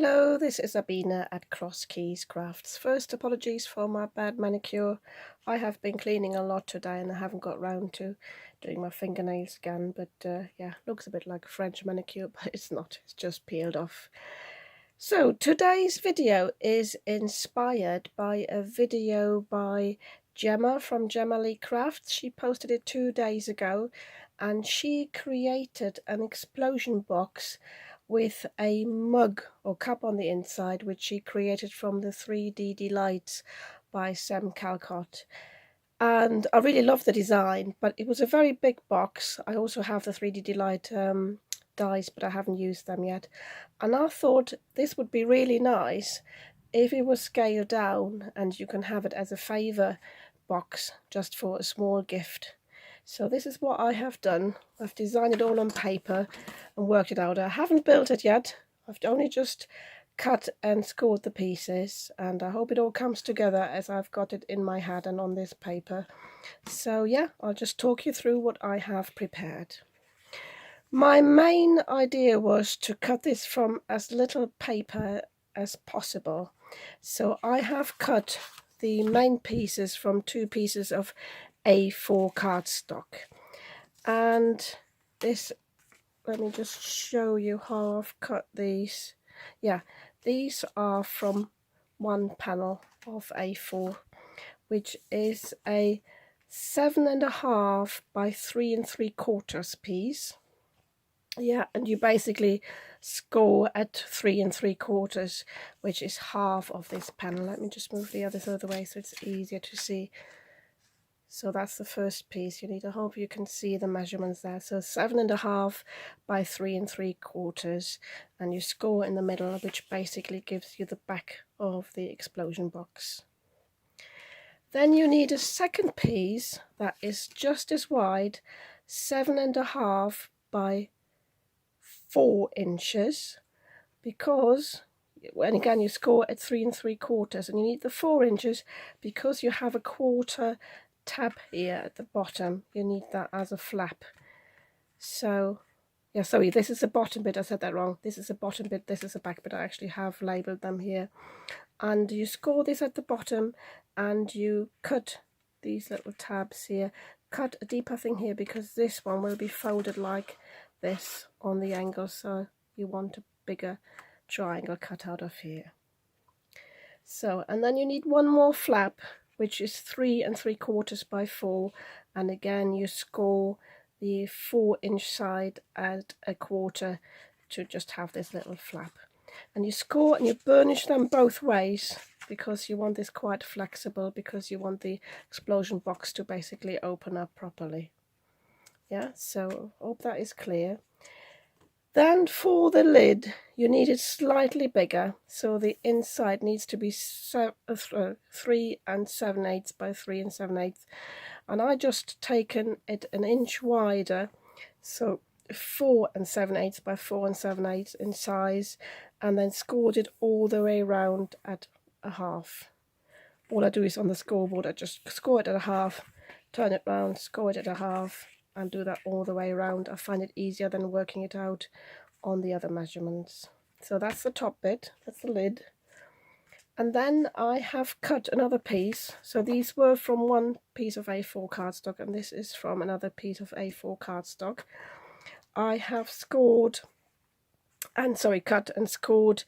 Hello, this is Abina at Cross Keys Crafts. First, apologies for my bad manicure. I have been cleaning a lot today and I haven't got round to doing my fingernails again, but yeah, looks a bit like a French manicure, but it's not, it's just peeled off. So today's video is inspired by a video by Gemma from Gemma Lee Crafts. She posted it 2 days ago and she created an explosion box with a mug or cup on the inside, which she created from the 3D Delights by Sam Calcott. And I really love the design, but it was a very big box. I also have the 3D Delight dies, but I haven't used them yet. And I thought this would be really nice if it was scaled down and you can have it as a favour box just for a small gift. So this is what I have done. I've designed it all on paper and worked it out. I haven't built it yet. I've only just cut and scored the pieces, and I hope it all comes together as I've got it in my head and on this paper. So yeah, I'll just talk you through what I have prepared. My main idea was to cut this from as little paper as possible. So I have cut the main pieces from 2 pieces of A4 cardstock, and this, let me just show you how I've cut these. Yeah, these are from 1 panel of A4, which is a 7.5 by 3 3/4 piece. Yeah, and you basically score at 3 3/4, which is half of this panel. Let me just move the others out of the way so it's easier to see. So that's the first piece. You need, I hope you can see the measurements there. So 7.5 by 3 3/4, and you score in the middle, which basically gives you the back of the explosion box. Then you need a second piece that is just as wide, 7.5 by 4 inches, because, and again, you score at 3 3/4, and you need the 4 inches because you have a quarter tab here at the bottom. You need that as a flap. So yeah, sorry, this is the bottom bit, I said that wrong. This is the bottom bit, this is the back bit. I actually have labelled them here. And you score this at the bottom and you cut these little tabs here. Cut a deeper thing here because this one will be folded like this on the angle, so you want a bigger triangle cut out of here. So, and then you need one more flap, which is 3 3/4 by 4, and again you score the 4-inch side at a quarter to just have this little flap. And you score and you burnish them both ways because you want this quite flexible, because you want the explosion box to basically open up properly. Yeah, so hope that is clear. Then for the lid, you need it slightly bigger, so the inside needs to be 3 7/8 by 3 7/8, and I just taken it an inch wider, so 4 7/8 by 4 7/8 in size, and then scored it all the way around at a half. All I do is on the scoreboard, I just score it at a half, turn it round, score it at a half, and do that all the way around. I find it easier than working it out on the other measurements. So that's the top bit, that's the lid. And then I have cut another piece. So these were from 1 piece of A4 cardstock, and this is from another piece of A4 cardstock. I have cut and scored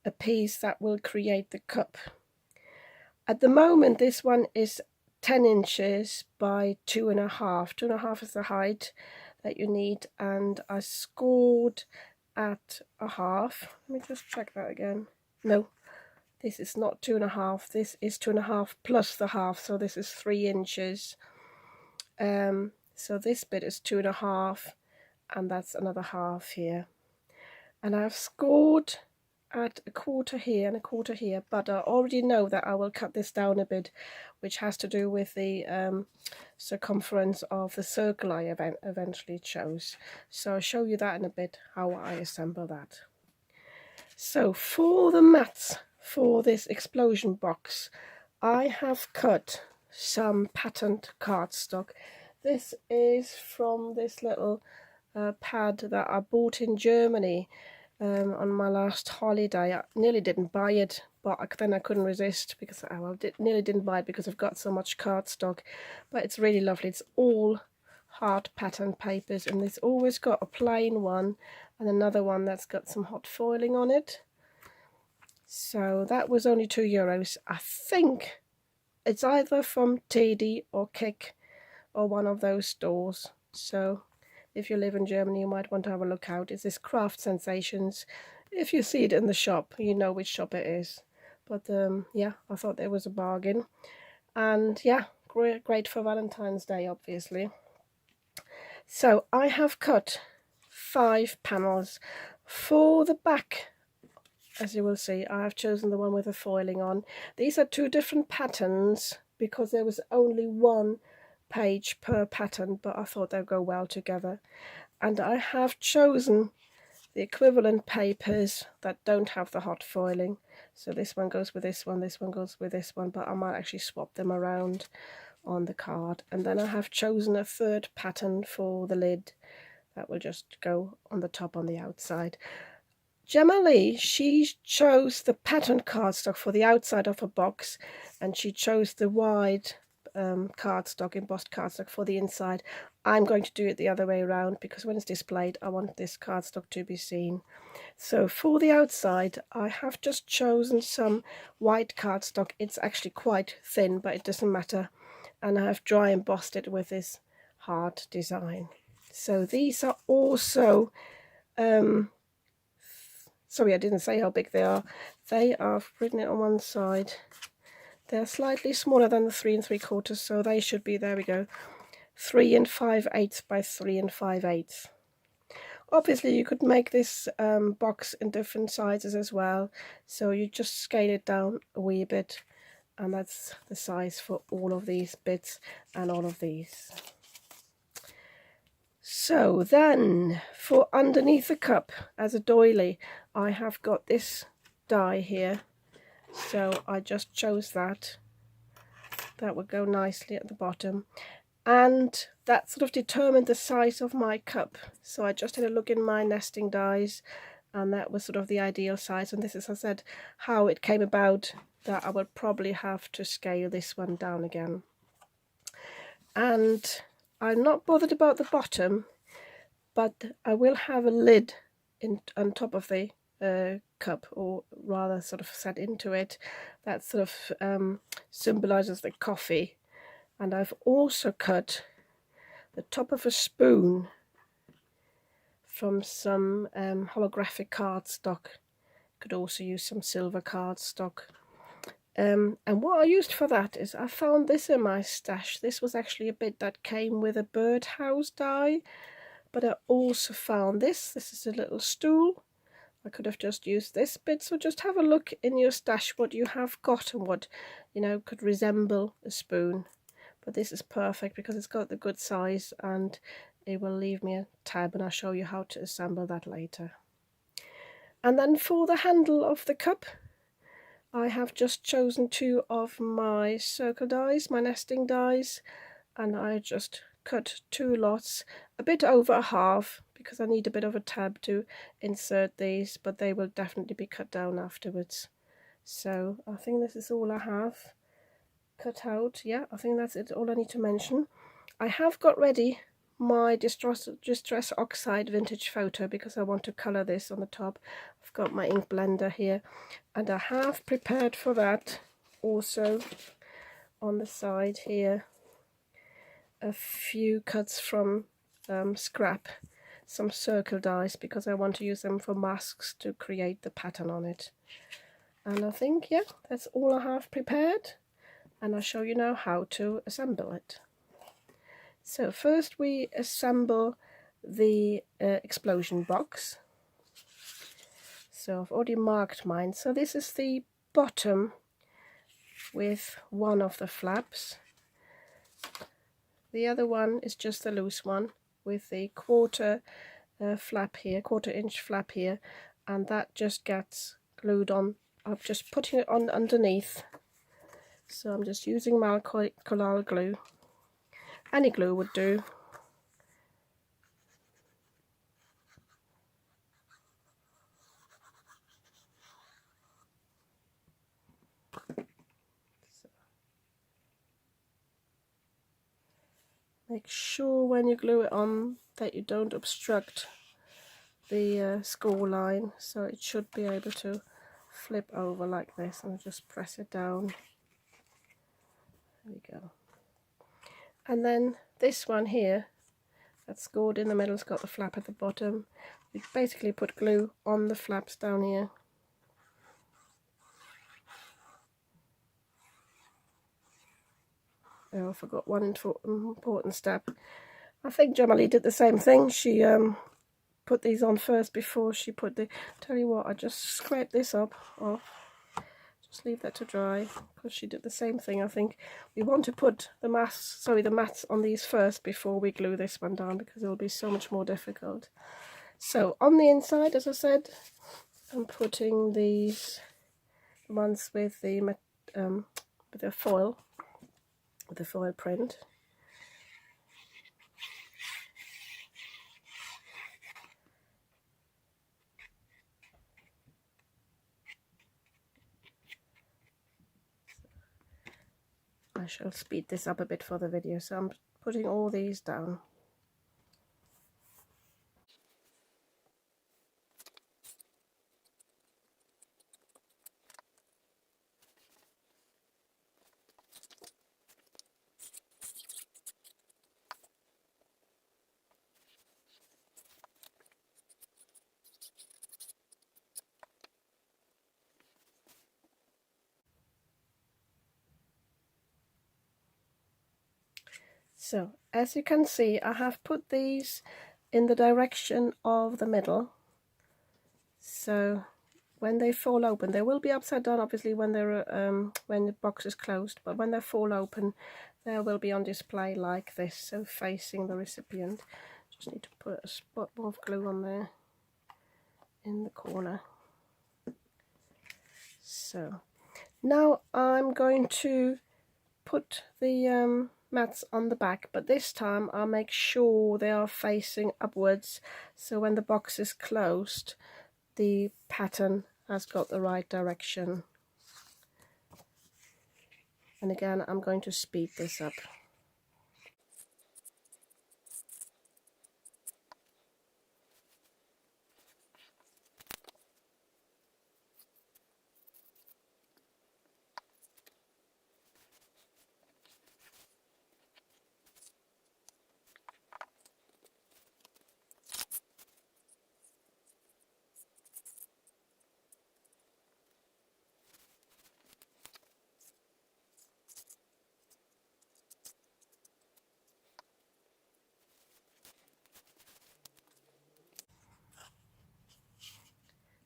a piece that will create the cup. At the moment, this one is 10 inches by 2.5. 2.5 is the height that you need, and I scored at a half. Let me just check that again. No, this is not 2.5. This is 2.5 plus the half, so this is 3 inches. So this bit is 2.5, and that's another half here. And I've scored at a quarter here and a quarter here, but I already know that I will cut this down a bit, which has to do with the circumference of the circle I eventually chose. So I'll show you that in a bit, how I assemble that. So for the mats for this explosion box, I have cut some patterned cardstock. This is from this little pad that I bought in Germany on my last holiday. I nearly didn't buy it, but then I couldn't resist because nearly didn't buy it because I've got so much cardstock. But it's really lovely. It's all hard pattern papers, and it's always got a plain one and another one that's got some hot foiling on it. So that was only €2. I think it's either from TD or Kick or one of those stores. So if you live in Germany, you might want to have a look out. It's this Craft Sensations. If you see it in the shop, you know which shop it is. But yeah, I thought there was a bargain. And yeah, great for Valentine's Day, obviously. So I have cut 5 panels. For the back, as you will see, I have chosen the one with the foiling on. These are 2 different patterns because there was only 1 page per pattern, but I thought they'd go well together. And I have chosen the equivalent papers that don't have the hot foiling. So this one goes with this one goes with this one, but I might actually swap them around on the card. And then I have chosen a 3rd pattern for the lid that will just go on the top on the outside. Gemma Lee, she chose the pattern cardstock for the outside of a box, and she chose the wide cardstock, embossed cardstock, for the inside. I'm going to do it the other way around because when it's displayed, I want this cardstock to be seen. So for the outside, I have just chosen some white cardstock. It's actually quite thin, but it doesn't matter. And I have dry embossed it with this heart design. So these are also, sorry, I didn't say how big they are. I've written it on one side. They're slightly smaller than the 3 3/4, so they should be, there we go, 3 5/8 by 3 5/8. Obviously, you could make this box in different sizes as well, so you just scale it down a wee bit, and that's the size for all of these bits and all of these. So then, for underneath the cup as a doily, I have got this die here, so I just chose that. That would go nicely at the bottom, and that sort of determined the size of my cup. So I just had a look in my nesting dies, and that was sort of the ideal size. And this is, as I said, how it came about, that I would probably have to scale this one down again. And I'm not bothered about the bottom, but I will have a lid on top of the cup, or rather sort of set into it, that sort of symbolizes the coffee. And I've also cut the top of a spoon from some holographic cardstock. Could also use some silver cardstock. And what I used for that is I found this in my stash. This was actually a bit that came with a birdhouse die, but I also found this. This is a little stool. I could have just used this bit. So just have a look in your stash what you have got and what, you know, could resemble a spoon. But this is perfect because it's got the good size, and it will leave me a tab, and I'll show you how to assemble that later. And then for the handle of the cup, I have just chosen 2 of my circle dies, my nesting dies, and I just cut 2 lots, a bit over half, because I need a bit of a tab to insert these, but they will definitely be cut down afterwards. So I think this is all I have cut out. Yeah, I think that's it, all I need to mention. I have got ready my Distress Oxide vintage photo because I want to colour this on the top. I've got my ink blender here, and I have prepared for that also on the side here a few cuts from scrap, some circle dies, because I want to use them for masks to create the pattern on it. And I think, yeah, that's all I have prepared, and I'll show you now how to assemble it. So first we assemble the explosion box. So I've already marked mine. So this is the bottom with one of the flaps. The other one is just the loose one with the quarter flap here, quarter-inch flap here, and that just gets glued on. I'm just putting it on underneath. So I'm just using my collal glue. Any glue would do. Make sure when you glue it on that you don't obstruct the score line, so it should be able to flip over like this, and just press it down. There we go. And then this one here that's scored in the middle, it's got the flap at the bottom. We basically put glue on the flaps down here. Oh, I forgot one important step. I think Gemma did the same thing. She put these on first before she put the... Tell you what, I just scraped this up off. Just leave that to dry, because she did the same thing. I think we want to put the mats on these first before we glue this one down, because it will be so much more difficult. So on the inside, as I said, I'm putting these ones with the foil. With the foil print. I shall speed this up a bit for the video, so I'm putting all these down. So, as you can see, I have put these in the direction of the middle. So, when they fall open, they will be upside down, obviously, when the box is closed. But when they fall open, they will be on display like this, so facing the recipient. Just need to put a spot more of glue on there in the corner. So, now I'm going to put the mats on the back, but this time I'll make sure they are facing upwards, so when the box is closed the pattern has got the right direction. And again, I'm going to speed this up.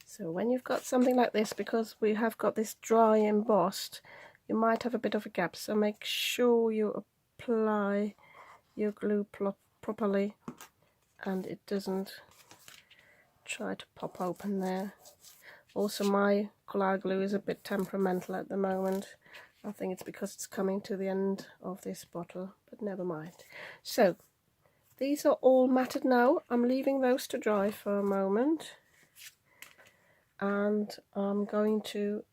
So when you've got something like this, because we have got this dry embossed, you might have a bit of a gap, so make sure you apply your glue properly and it doesn't try to pop open there. Also, my collared glue is a bit temperamental at the moment. I think it's because it's coming to the end of this bottle, but never mind. So these are all matted now. I'm leaving those to dry for a moment, and I'm going to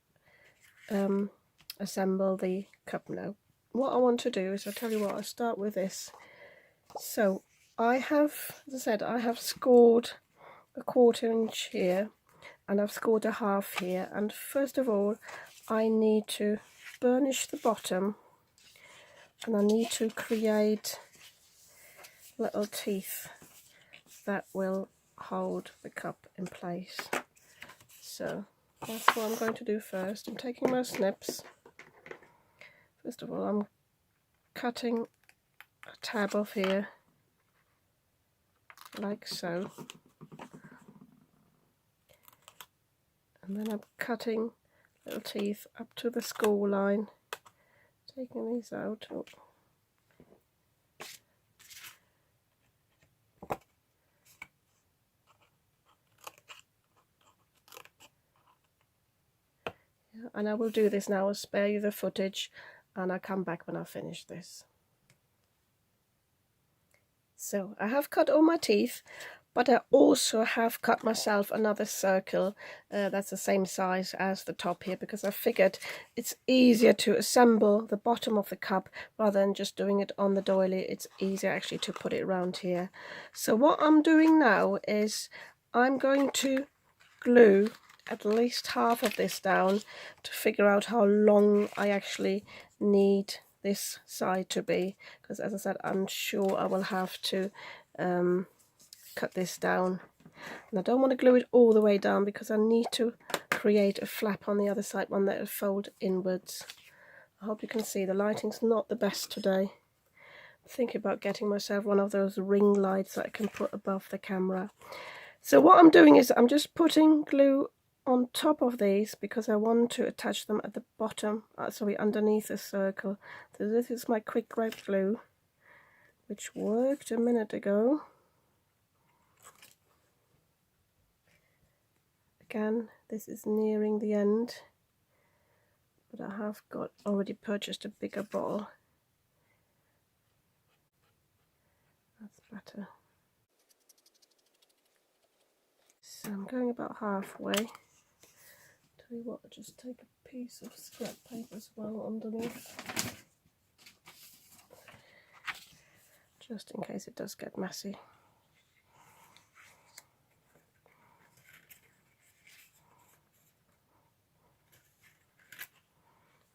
assemble the cup now. What I want to do is, I'll tell you what, I'll start with this. So I have, as I said, I have scored a 1/4 inch here, and I've scored a half here, and first of all I need to burnish the bottom, and I need to create little teeth that will hold the cup in place. So that's what I'm going to do first. I'm taking my snips. First of all, I'm cutting a tab off here like so, and then I'm cutting little teeth up to the score line, taking these out. Oh. Yeah, and I will do this now. I'll spare you the footage and I'll come back when I finish this. So I have cut all my teeth, But I also have cut myself another circle that's the same size as the top here, because I figured it's easier to assemble the bottom of the cup rather than just doing it on the doily. It's easier actually to put it around here. So what I'm doing now is I'm going to glue at least half of this down to figure out how long I actually need this side to be, because as I said, I'm sure I will have to cut this down, and I don't want to glue it all the way down because I need to create a flap on the other side, one that will fold inwards. I hope you can see the lighting's not the best today. I'm thinking about getting myself one of those ring lights that I can put above the camera. So what I'm doing is I'm just putting glue on top of these because I want to attach them at the bottom, sorry, underneath the circle. So this is my quick grab glue, which worked a minute ago. Again, this is nearing the end, but I have already purchased a bigger bottle. That's better. So I'm going about halfway. Tell you what, I'll just take a piece of scrap paper as well underneath, just in case it does get messy.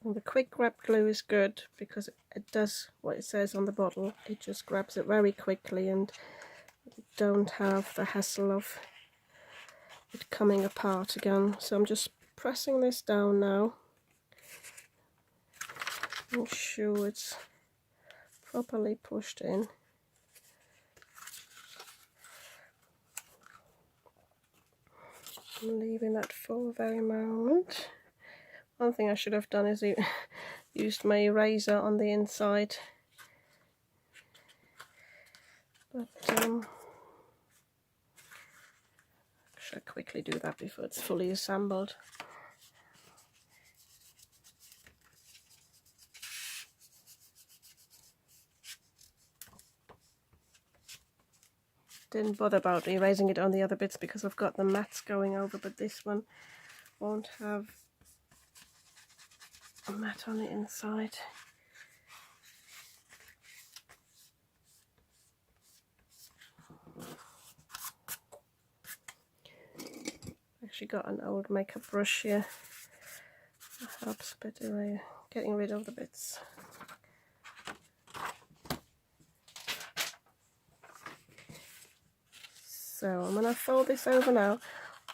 And the quick grab glue is good because it does what it says on the bottle. It just grabs it very quickly and you don't have the hassle of it coming apart again. So I'm just pressing this down now. Make sure it's properly pushed in. I'm leaving that for a very moment. One thing I should have done is used my eraser on the inside, but I should quickly do that before it's fully assembled. Didn't bother about erasing it on the other bits because I've got the mats going over, but this one won't have a mat on the inside. Actually got an old makeup brush here. That helps a bit away, getting rid of the bits. So when I fold this over now,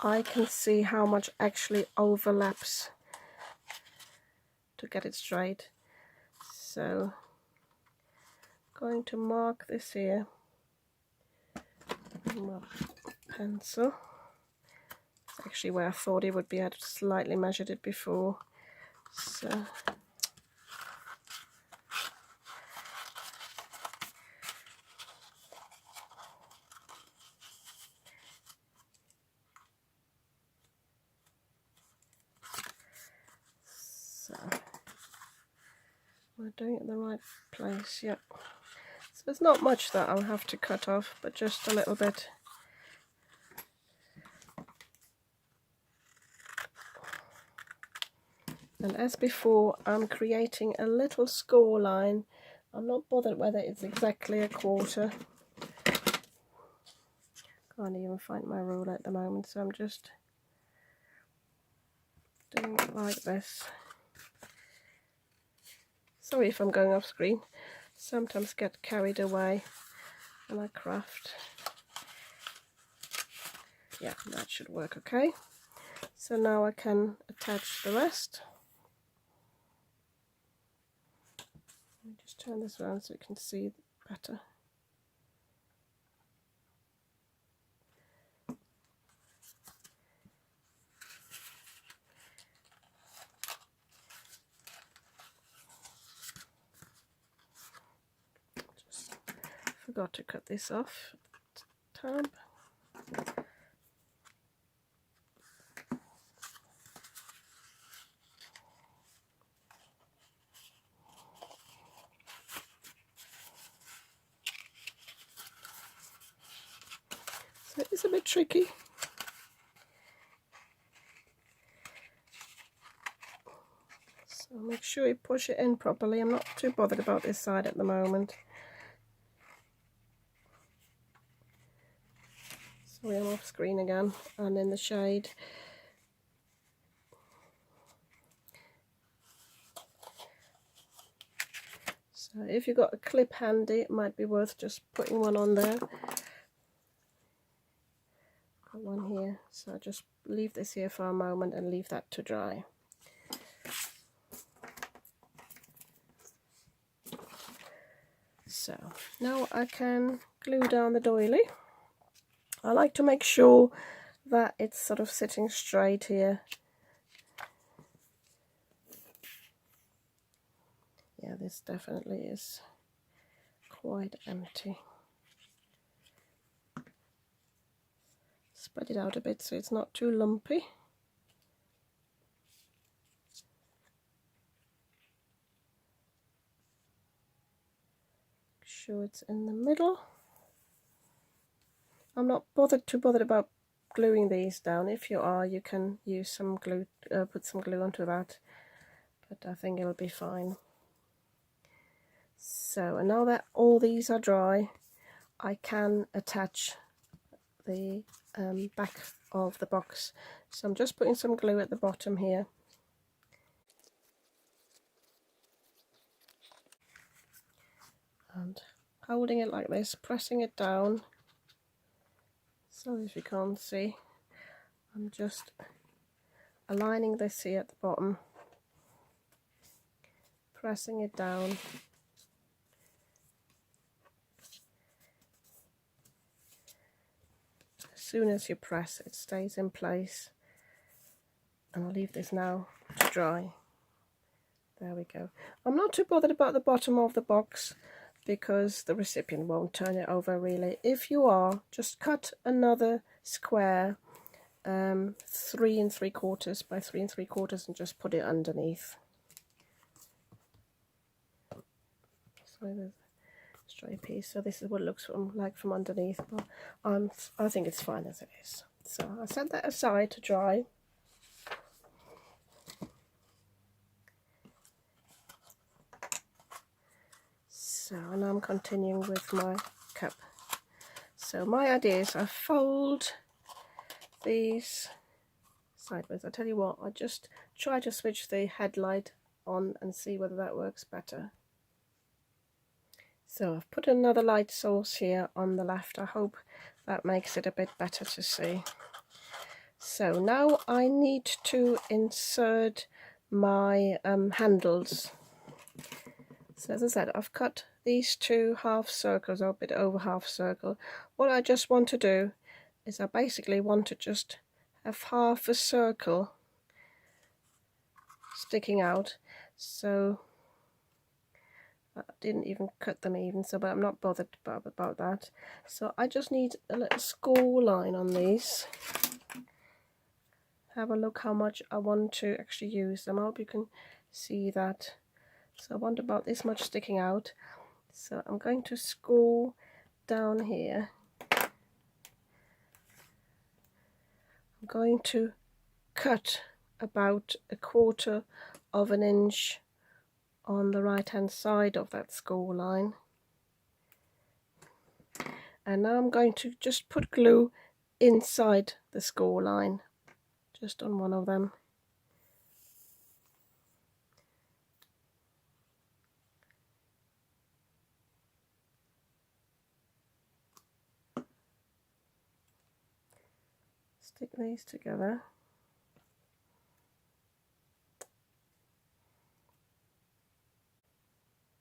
I can see how much actually overlaps to get it straight. So I'm going to mark this here with my pencil. It's actually where I thought it would be. I had slightly measured it before. So we're doing it in the right place, yep. So there's not much that I'll have to cut off, but just a little bit. And as before, I'm creating a little score line. I'm not bothered whether it's exactly a quarter. Can't even find my ruler at the moment, so I'm just doing it like this. Sorry if I'm going off screen. Sometimes get carried away when I craft. Yeah, that should work okay. So now I can attach the rest. Let me just turn this around so you can see better. Just forgot to cut this off tab. So it's a bit tricky. So make sure you push it in properly. I'm not too bothered about this side at the moment. Sorry, I'm off screen again and in the shade. So if you've got a clip handy, it might be worth just putting one on there. Got one here, so just leave this here for a moment and leave that to dry. So now I can glue down the doily. I like to make sure that it's sort of sitting straight here. Yeah, this definitely is quite empty. Spread it out a bit so it's not too lumpy. Make sure it's in the middle. I'm not too bothered about gluing these down. If you are, you can use some glue, put some glue onto that, but I think it'll be fine. So, and now that all these are dry, I can attach the back of the box. So I'm just putting some glue at the bottom here. And holding it like this, pressing it down. Sorry if you can't see. I'm just aligning this here at the bottom, pressing it down. As soon as you press, it stays in place. And I'll leave this now to dry. There we go. I'm not too bothered about the bottom of the box because the recipient won't turn it over really. If you are, just cut another square 3 3/4 by 3 3/4 and just put it underneath. So there's a straight piece. So this is what it looks like from underneath, but I think it's fine as it is. So I set that aside to dry. So now I'm continuing with my cup. So my idea is I fold these sideways. I tell you what, I just try to switch the headlight on and see whether that works better. So I've put another light source here on the left. I hope that makes it a bit better to see. So now I need to insert my handles. So as I said, I've cut these 2 half circles, or a bit over half circle. What I just want to do is I basically want to just have half a circle sticking out. So I didn't even cut them even, so but I'm not bothered about that. So I just need a little score line on these. Have a look how much I want to actually use them. I hope you can see that. So I want about this much sticking out. So I'm going to score down here. I'm going to cut about 1/4 of an inch on the right hand side of that score line. And now I'm going to just put glue inside the score line, just on one of them. Stick these together.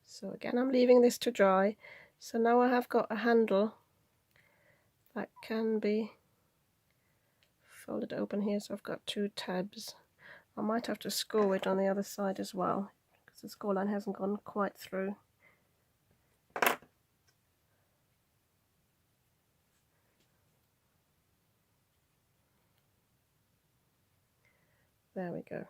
So again, I'm leaving this to dry. So now I have got a handle that can be folded open here. So I've got 2 tabs. I might have to score it on the other side as well, because the score line hasn't gone quite through. There we go.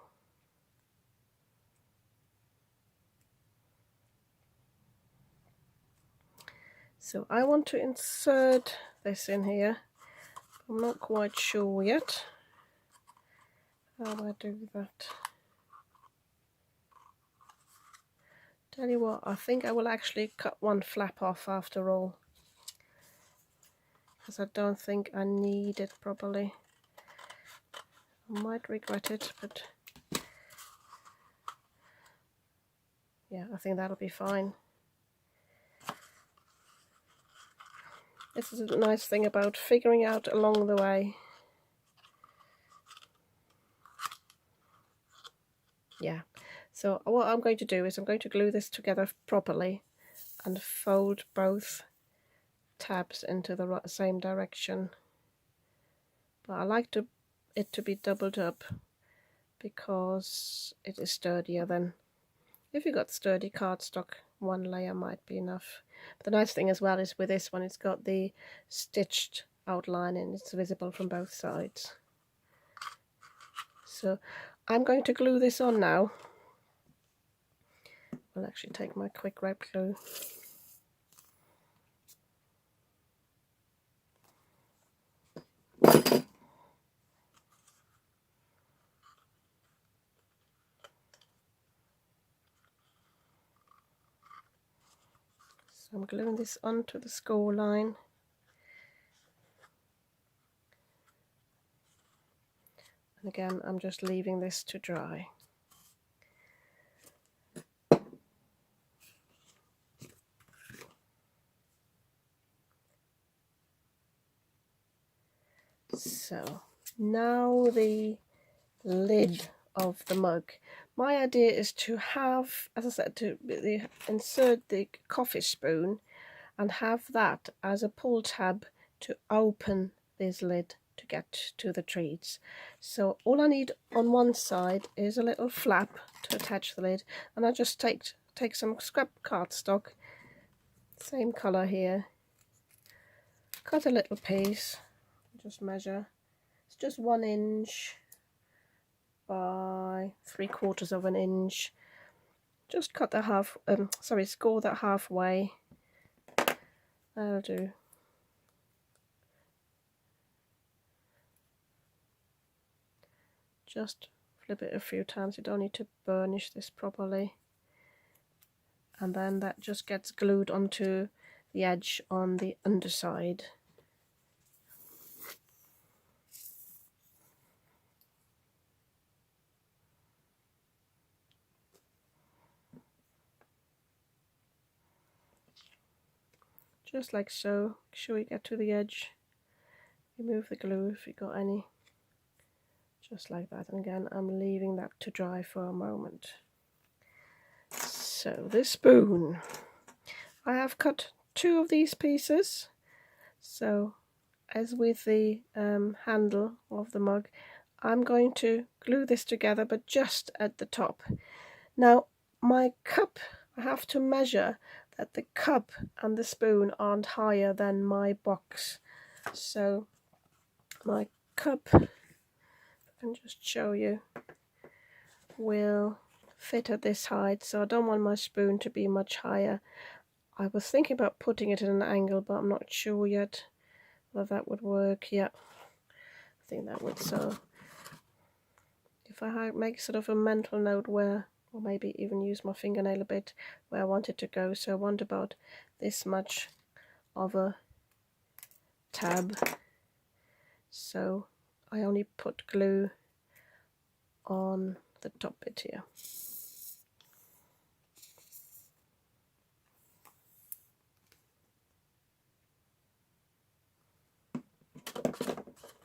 So I want to insert this in here, I'm not quite sure yet how I do that. Tell you what, I think I will actually cut one flap off after all, because I don't think I need it properly. I might regret it, but yeah, I think that'll be fine. This is a nice thing about figuring out along the way. Yeah, so what I'm going to do is I'm going to glue this together properly and fold both tabs into the same direction. But I like it to be doubled up because it is sturdier then. If you've got sturdy cardstock, one layer might be enough. But the nice thing as well is with this one, it's got the stitched outline and it's visible from both sides. So I'm going to glue this on now. I'll actually take my quick wrap glue. So I'm gluing this onto the score line. And again, I'm just leaving this to dry. So now the lid of the mug. My idea is to have, as I said, to insert the coffee spoon and have that as a pull tab to open this lid to get to the treats. So all I need on one side is a little flap to attach the lid, and I just take some scrap cardstock, same colour here, cut a little piece, just measure, it's just 1 inch by 3/4 of an inch. Just cut the score that halfway. That'll do. Just flip it a few times. You don't need to burnish this properly. And then that just gets glued onto the edge on the underside. Just like so. Make sure you get to the edge. Remove the glue if you've got any. Just like that. And again, I'm leaving that to dry for a moment. So this spoon, I have cut 2 of these pieces. So as with the handle of the mug, I'm going to glue this together, but just at the top. Now my cup, I have to measure that the cup and the spoon aren't higher than my box. So my cup, I can just show you, will fit at this height, so I don't want my spoon to be much higher. I was thinking about putting it in an angle, but I'm not sure yet whether that would work. Yeah, I think that would. So if I make sort of a mental note where, or maybe even use my fingernail a bit where I want it to go. So I want about this much of a tab. So I only put glue on the top bit here.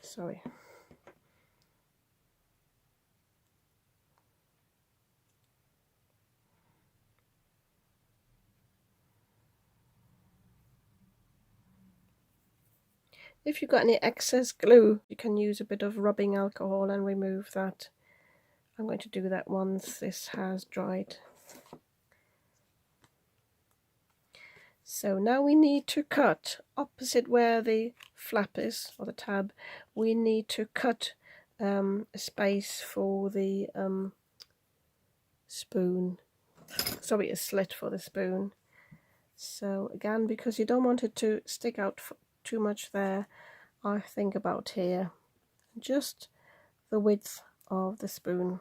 Sorry. If you've got any excess glue, you can use a bit of rubbing alcohol and remove that. I'm going to do that once this has dried. So now we need to cut opposite where the flap is, or the tab. We need to cut a space for the spoon. Sorry, a slit for the spoon. So again, because you don't want it to stick out too much there, I think about here, just the width of the spoon.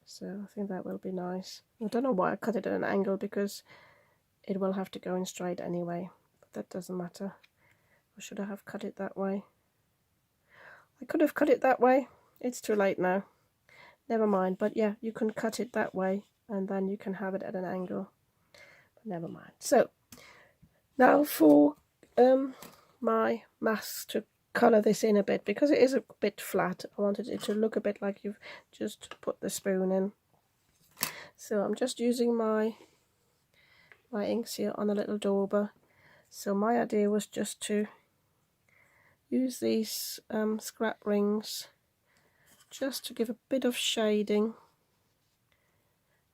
So I think that will be nice. I don't know why I cut it at an angle, because it will have to go in straight anyway, but that doesn't matter. Or should I have cut it that way? I could have cut it that way. It's too late now. Never mind. But yeah, you can cut it that way and then you can have it at an angle. But never mind. So now for my mask to colour this in a bit, because it is a bit flat. I wanted it to look a bit like you've just put the spoon in. So I'm just using my inks here on a little dauber. So my idea was just to use these scrap rings just to give a bit of shading,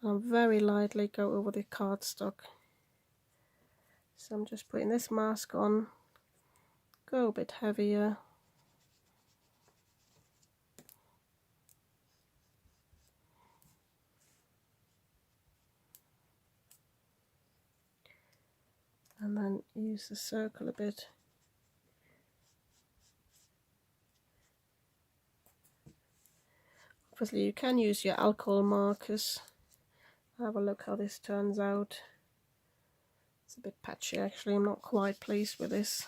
and very lightly go over the cardstock. So I'm just putting this mask on, go a bit heavier, and then use the circle a bit. Obviously you can use your alcohol markers. Have a look how this turns out. It's a bit patchy actually, I'm not quite pleased with this.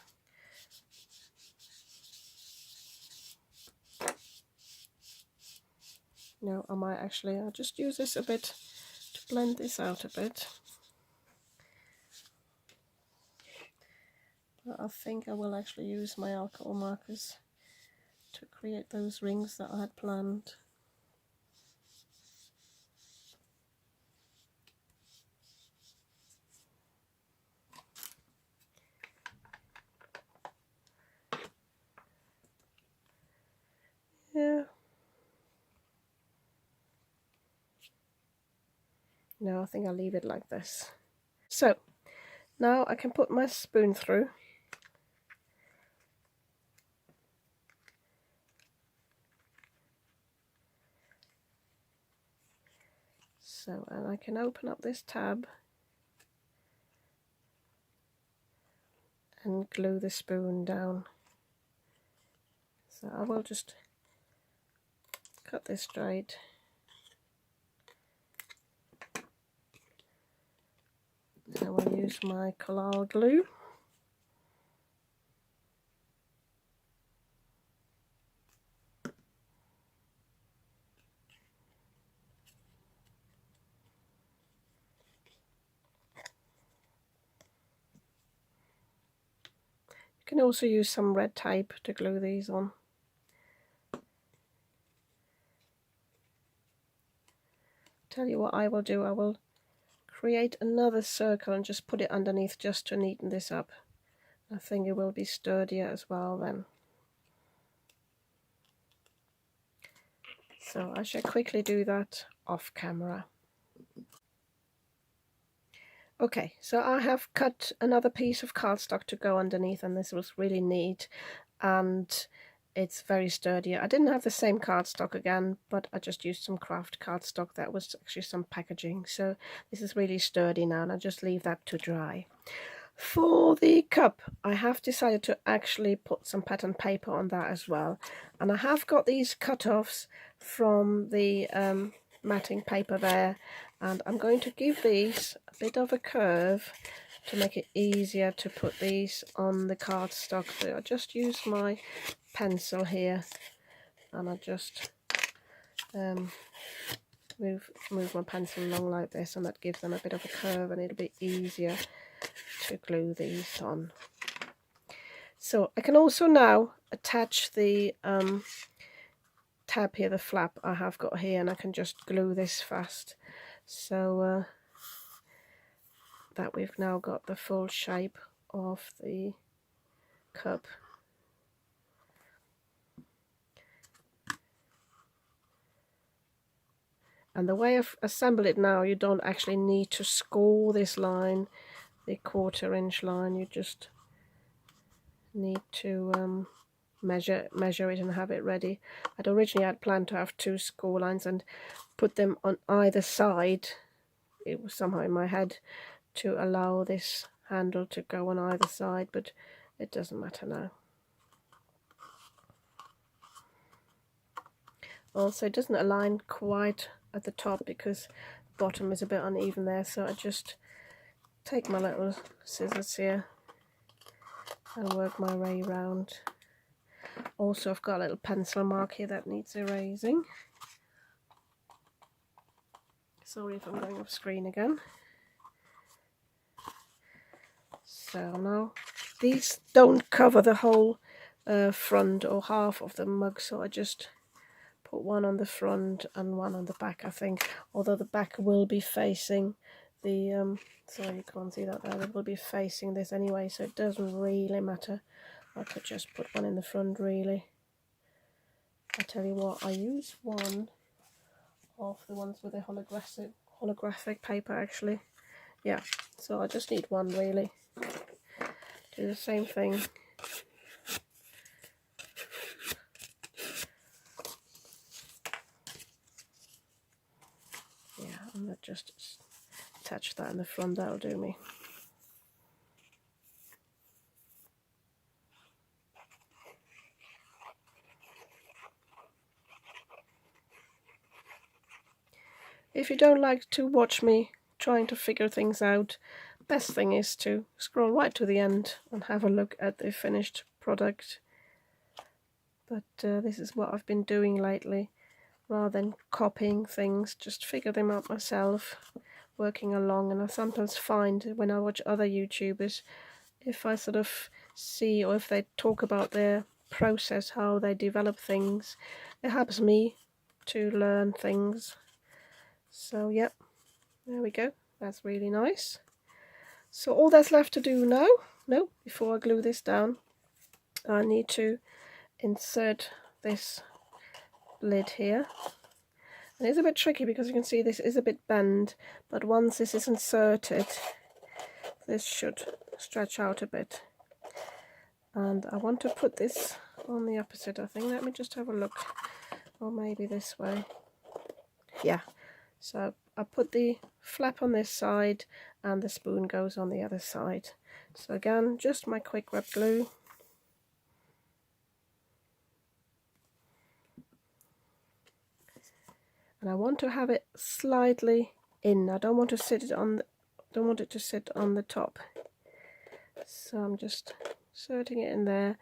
No, I'll just use this a bit to blend this out a bit. But I think I will actually use my alcohol markers to create those rings that I had planned. Yeah. No, I think I'll leave it like this. So now I can put my spoon through. So, and I can open up this tab and glue the spoon down. So I will just cut this straight. I will use my collard glue. You can also use some red tape to glue these on. Tell you what I will do, I will create another circle and just put it underneath just to neaten this up. I think it will be sturdier as well then. So I shall quickly do that off camera. Okay, so I have cut another piece of cardstock to go underneath, and this was really neat and it's very sturdy. I didn't have the same cardstock again, but I just used some craft cardstock that was actually some packaging. So this is really sturdy now, and I just leave that to dry. For the cup, I have decided to actually put some pattern paper on that as well. And I have got these cut-offs from the matting paper there, and I'm going to give these a bit of a curve to make it easier to put these on the cardstock. So I just use my pencil here, and I just move my pencil along like this, and that gives them a bit of a curve, and it'll be easier to glue these on. So I can also now attach the tab here, the flap I have got here, and I can just glue this fast, so that we've now got the full shape of the cup. And the way I've assembled it now, you don't actually need to score this line, the 1/4 inch line. You just need to measure it and have it ready. Originally I'd planned to have 2 score lines and put them on either side. It was somehow in my head to allow this handle to go on either side, but it doesn't matter now. Also, it doesn't align quite at the top because the bottom is a bit uneven there, so I just take my little scissors here and work my way round. Also, I've got a little pencil mark here that needs erasing. Sorry if I'm going off screen again. So now, these don't cover the whole front or half of the mug, so I just put one on the front and one on the back, I think. Although the back will be facing the, sorry you can't see that there, it will be facing this anyway, so it doesn't really matter. I could just put one in the front really. I tell you what, I use one of the ones with the holographic paper actually. Yeah, so I just need one really. Do the same thing. Yeah, and that just attach that in the front, that'll do me. If you don't like to watch me trying to figure things out, best thing is to scroll right to the end and have a look at the finished product. But this is what I've been doing lately. Rather than copying things, just figure them out myself, working along. And I sometimes find when I watch other YouTubers, if I sort of see or if they talk about their process, how they develop things, it helps me to learn things. So yep, there we go, that's really nice. So all that's left to do now, before I glue this down, I need to insert this lid here. And it's a bit tricky because you can see this is a bit bent, but once this is inserted, this should stretch out a bit. And I want to put this on the opposite, I think. Let me just have a look. Or maybe this way. Yeah. So I put the flap on this side and the spoon goes on the other side. So again, just my quick web glue. And I want to have it slightly in. I don't want to sit it on the top. So I'm just inserting it in there,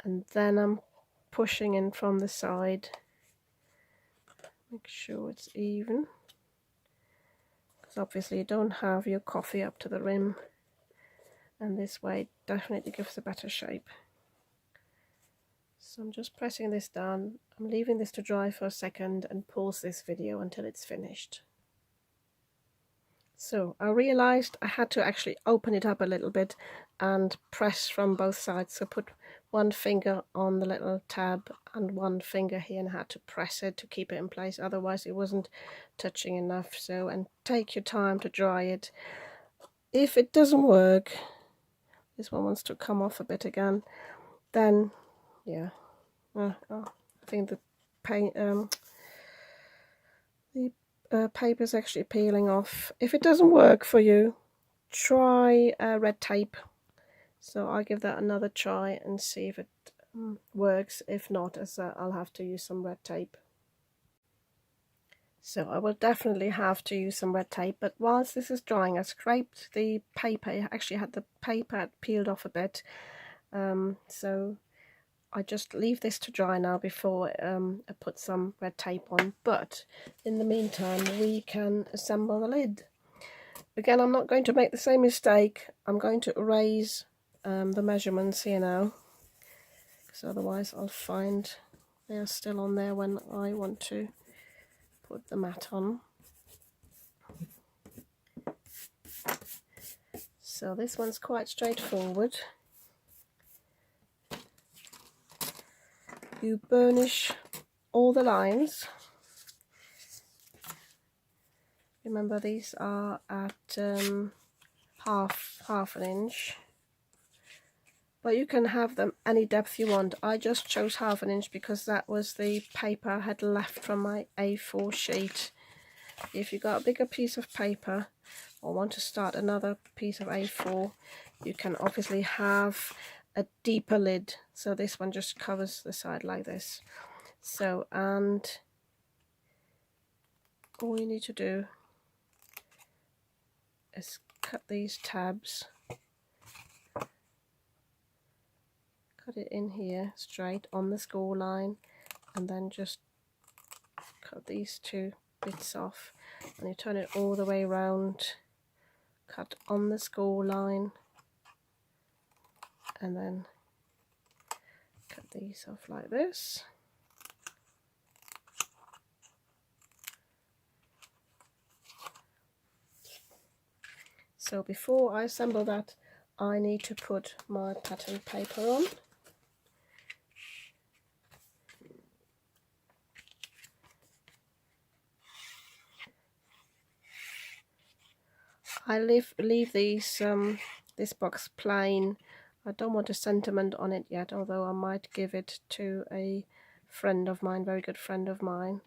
and then I'm pushing in from the side. Make sure it's even, because obviously you don't have your coffee up to the rim, and this way definitely gives a better shape. So I'm just pressing this down. I'm leaving this to dry for a second and pause this video until it's finished. So I realized I had to actually open it up a little bit and press from both sides. So put one finger on the little tab and one finger here, and had to press it to keep it in place, otherwise it wasn't touching enough. So, and take your time to dry it. If it doesn't work, this one wants to come off a bit again, then yeah, I think the paint paper's actually peeling off. If it doesn't work for you, try red tape. So I'll give that another try and see if it works. If not, I'll have to use some red tape. So I will definitely have to use some red tape, but whilst this is drying, I scraped the paper. I actually had the paper peeled off a bit, so I just leave this to dry now before I put some red tape on. But in the meantime, we can assemble the lid. Again, I'm not going to make the same mistake. I'm going to erase the measurements here now, because otherwise I'll find they're still on there when I want to put the mat on. So this one's quite straightforward. You burnish all the lines. Remember, these are at half an inch, but you can have them any depth you want. I just chose 1/2 inch because that was the paper I had left from my A4 sheet. If you got a bigger piece of paper or want to start another piece of A4, you can obviously have a deeper lid, so this one just covers the side like this. So, and all you need to do is cut these tabs, cut it in here straight on the score line, and then just cut these 2 bits off, and you turn it all the way around, cut on the score line, and then cut these off like this. So before I assemble that, I need to put my pattern paper on. I leave these this box plain. I don't want a sentiment on it yet, although I might give it to a friend of mine, very good friend of mine.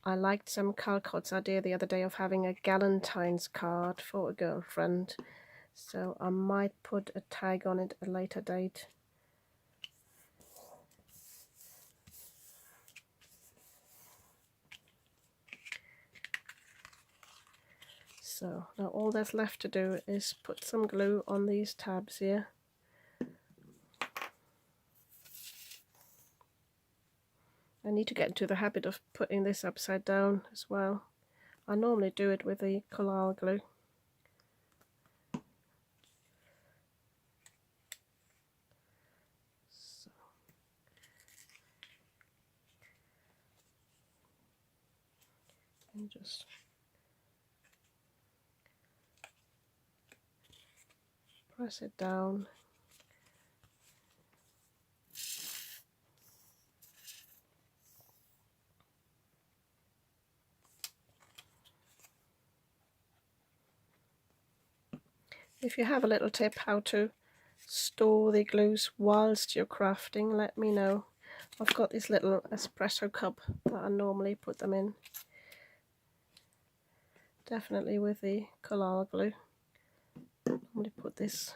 I liked some Calcott's idea the other day of having a Galentine's card for a girlfriend, so I might put a tag on it at a later date. So now all that's left to do is put some glue on these tabs here. I need to get into the habit of putting this upside down as well. I normally do it with the collal glue. So. And just press it down. If you have a little tip how to store the glues whilst you're crafting, let me know. I've got this little espresso cup that I normally put them in. Definitely with the collal glue. I'm going to put this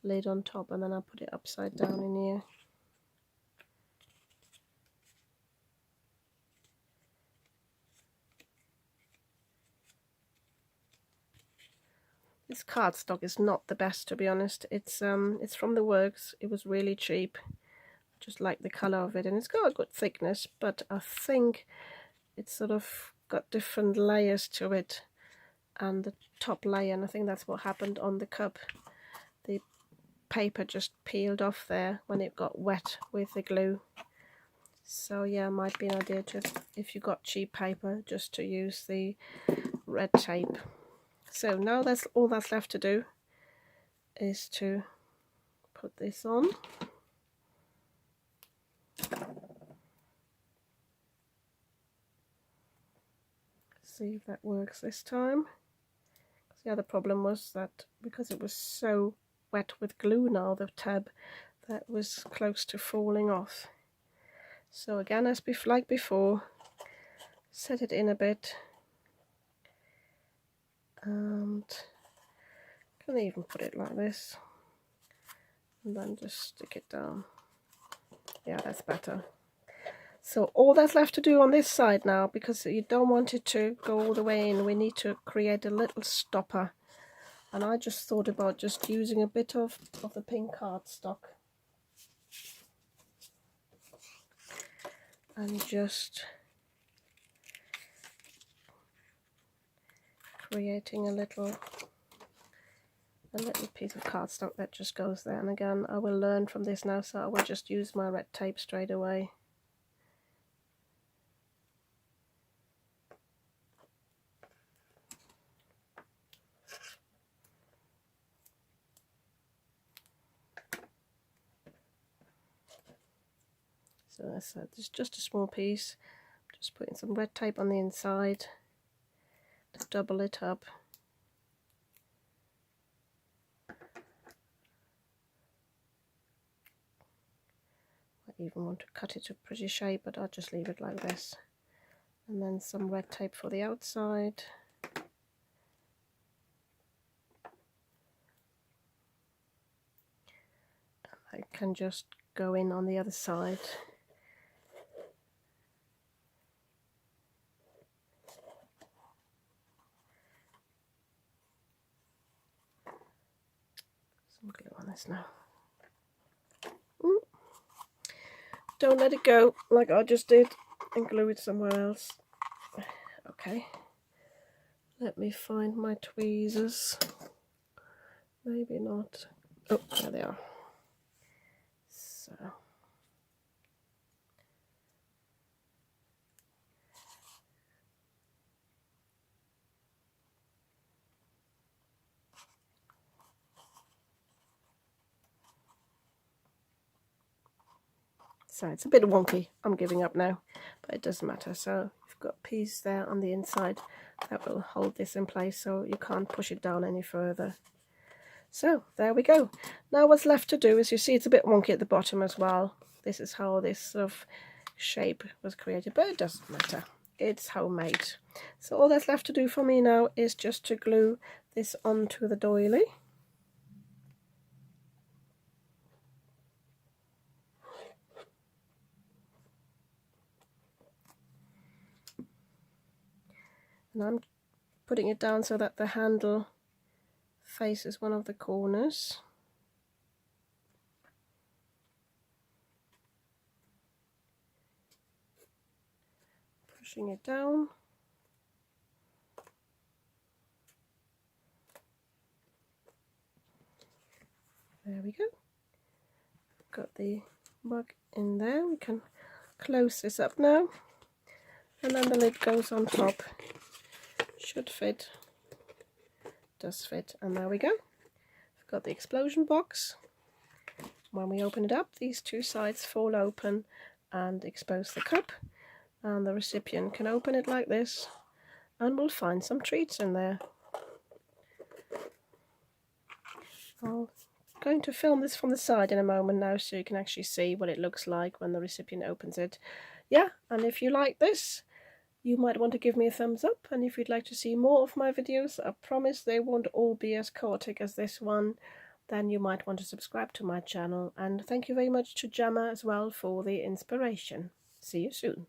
lid on top and then I'll put it upside down in here. This cardstock is not the best, to be honest. It's from the works. It was really cheap. Just like the colour of it, and it's got a good thickness, but I think it's sort of got different layers to it, and the top layer, and I think that's what happened on the cup. The paper just peeled off there when it got wet with the glue. So yeah, might be an idea to, if you got cheap paper, just to use the red tape. So now that's all that's left to do is to put this on. See if that works this time. The other problem was that because it was so wet with glue now, the tab, that was close to falling off. So again, as like before, set it in a bit, and can even put it like this, and then just stick it down. Yeah, that's better. So all that's left to do on this side now, because you don't want it to go all the way in, we need to create a little stopper. And I just thought about just using a bit of the pink cardstock and just creating a little piece of cardstock that just goes there. And again, I will learn from this now, so I will just use my red tape straight away. So as I said, there's just a small piece. Just putting some red tape on the inside to double it up. even want to cut it to a pretty shape, but I'll just leave it like this. And then some red tape for the outside. I can just go in on the other side. Some glue on this now. Don't let it go like I just did and glue it somewhere else. Okay, let me find my tweezers. Maybe not. Oh, there they are. So it's a bit wonky. I'm giving up now, but it doesn't matter. So you've got a piece there on the inside that will hold this in place, so you can't push it down any further. So there we go. Now what's left to do is, you see it's a bit wonky at the bottom as well. This is how this sort of shape was created, but it doesn't matter. It's homemade. So all that's left to do for me now is just to glue this onto the doily. And I'm putting it down so that the handle faces one of the corners. Pushing it down. There we go. Got the mug in there. We can close this up now. And then the lid goes on top. Should fit. Does fit. And there we go. I've got the explosion box. When we open it up, these two sides fall open and expose the cup. And the recipient can open it like this. And we'll find some treats in there. I'm going to film this from the side in a moment now, so you can actually see what it looks like when the recipient opens it. Yeah, and if you like this, you might want to give me a thumbs up, and if you'd like to see more of my videos, I promise they won't all be as chaotic as this one, then you might want to subscribe to my channel. And thank you very much to Gemma as well for the inspiration. See you soon.